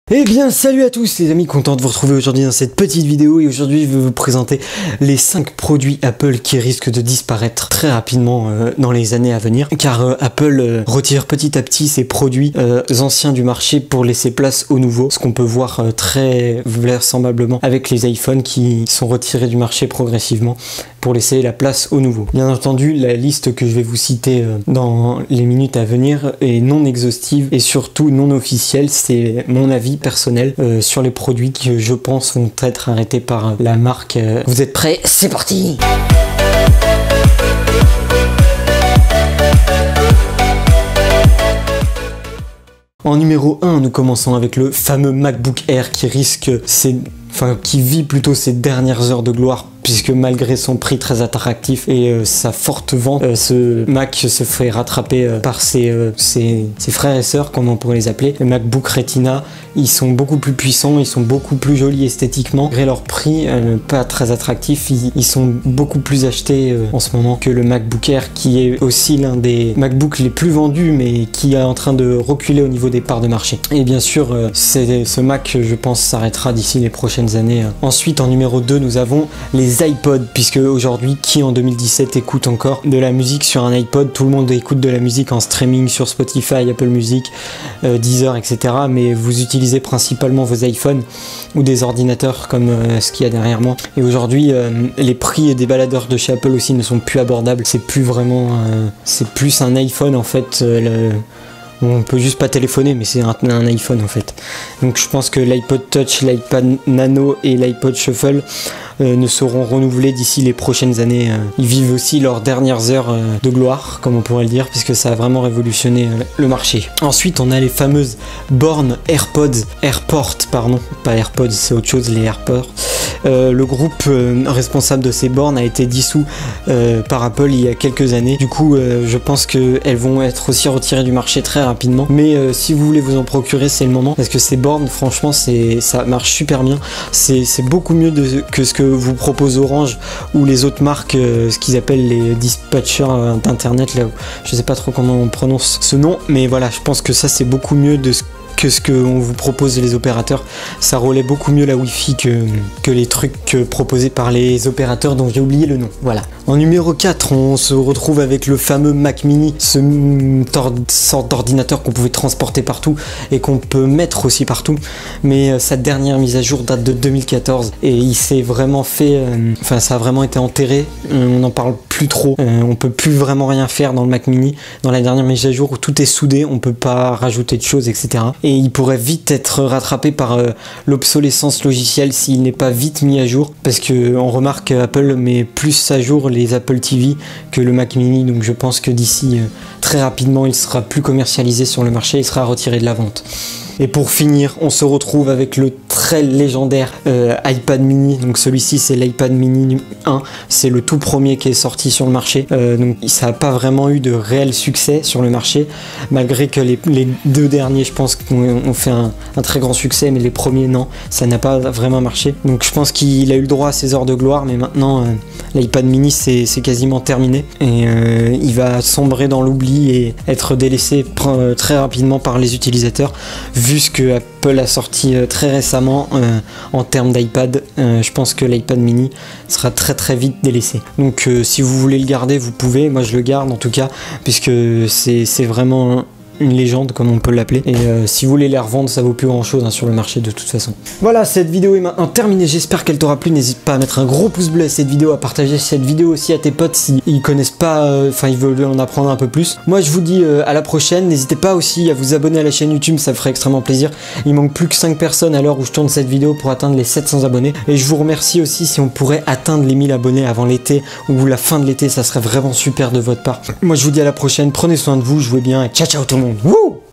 Eh bien salut à tous les amis, content de vous retrouver aujourd'hui dans cette petite vidéo et aujourd'hui je vais vous présenter les 5 produits Apple qui risquent de disparaître très rapidement dans les années à venir car Apple retire petit à petit ses produits anciens du marché pour laisser place aux nouveaux, ce qu'on peut voir très vraisemblablement avec les iPhones qui sont retirés du marché progressivement pour laisser la place aux nouveaux. Bien entendu, la liste que je vais vous citer dans les minutes à venir est non exhaustive et surtout non officielle, c'est mon avis personnel sur les produits qui je pense vont être arrêtés par la marque. Vous êtes prêts? C'est parti! En numéro 1, nous commençons avec le fameux MacBook Air qui qui vit plutôt ses dernières heures de gloire, puisque malgré son prix très attractif et sa forte vente, ce Mac se fait rattraper par ses frères et sœurs, comme on pourrait les appeler. Les MacBook Retina, ils sont beaucoup plus puissants, ils sont beaucoup plus jolis esthétiquement. Malgré leur prix pas très attractif, ils sont beaucoup plus achetés en ce moment que le MacBook Air, qui est aussi l'un des MacBooks les plus vendus, mais qui est en train de reculer au niveau des parts de marché. Et bien sûr, ce Mac, je pense, s'arrêtera d'ici les prochaines années. Ensuite, en numéro 2, nous avons les iPod, puisque aujourd'hui, qui en 2017 écoute encore de la musique sur un iPod? Tout le monde écoute de la musique en streaming sur Spotify, Apple Music, Deezer, etc. Mais vous utilisez principalement vos iPhones ou des ordinateurs comme ce qu'il y a derrière moi. Et aujourd'hui, les prix des baladeurs de chez Apple aussi ne sont plus abordables. C'est plus vraiment, c'est plus un iPhone en fait. On peut juste pas téléphoner, mais c'est un iPhone en fait. Donc je pense que l'iPod Touch, l'iPad Nano et l'iPod Shuffle ne seront renouvelés d'ici les prochaines années. Ils vivent aussi leurs dernières heures de gloire, comme on pourrait le dire, puisque ça a vraiment révolutionné le marché. Ensuite, on a les fameuses bornes AirPort, pardon, pas AirPods, c'est autre chose, les AirPods. Le groupe responsable de ces bornes a été dissous par Apple il y a quelques années. Du coup, je pense qu'elles vont être aussi retirées du marché très rapidement. Mais si vous voulez vous en procurer, c'est le moment, parce que ces bornes, franchement, ça marche super bien. C'est beaucoup mieux que ce que vous propose Orange ou les autres marques, ce qu'ils appellent les dispatchers d'internet, là, je sais pas trop comment on prononce ce nom, mais voilà, je pense que ça c'est beaucoup mieux que ce qu'on vous propose les opérateurs. Ça relaie beaucoup mieux la Wi-Fi que les trucs proposés par les opérateurs dont j'ai oublié le nom. Voilà. En numéro 4, on se retrouve avec le fameux Mac Mini, ce sorte d'ordinateur qu'on pouvait transporter partout et qu'on peut mettre aussi partout. Mais sa dernière mise à jour date de 2014 et il s'est vraiment fait... ça a vraiment été enterré. On n'en parle plus trop. On peut plus vraiment rien faire dans le Mac Mini. Dans la dernière mise à jour où tout est soudé, on peut pas rajouter de choses, etc. Et il pourrait vite être rattrapé par l'obsolescence logicielle s'il n'est pas vite mis à jour, parce que on remarque Apple met plus à jour les Apple TV que le Mac Mini, donc je pense que d'ici très rapidement il sera plus commercialisé sur le marché, il sera retiré de la vente. Et pour finir, on se retrouve avec le très légendaire iPad mini. Donc celui-ci c'est l'iPad mini 1, c'est le tout premier qui est sorti sur le marché. Donc ça n'a pas vraiment eu de réel succès sur le marché, malgré que les deux derniers je pense ont fait un très grand succès, mais les premiers non, ça n'a pas vraiment marché. Donc je pense qu'il a eu le droit à ses heures de gloire, mais maintenant l'iPad mini c'est quasiment terminé et il va sombrer dans l'oubli et être délaissé très rapidement par les utilisateurs, vu ce que Apple a sorti très récemment en termes d'iPad. Je pense que l'iPad mini sera très vite délaissé. Donc si vous voulez le garder, vous pouvez. Moi je le garde en tout cas, puisque c'est vraiment une légende comme on peut l'appeler, et si vous voulez les revendre, ça vaut plus grand chose sur le marché de toute façon. Voilà, cette vidéo est maintenant terminée, j'espère qu'elle t'aura plu. N'hésite pas à mettre un gros pouce bleu à cette vidéo, à partager cette vidéo aussi à tes potes s'ils connaissent pas, ils veulent en apprendre un peu plus. Moi je vous dis à la prochaine, n'hésitez pas aussi à vous abonner à la chaîne YouTube, ça ferait extrêmement plaisir. Il manque plus que 5 personnes à l'heure où je tourne cette vidéo pour atteindre les 700 abonnés, et je vous remercie aussi si on pourrait atteindre les 1000 abonnés avant l'été ou la fin de l'été, ça serait vraiment super de votre part. Moi je vous dis à la prochaine, prenez soin de vous, jouez bien et ciao ciao tout le monde. Wouh!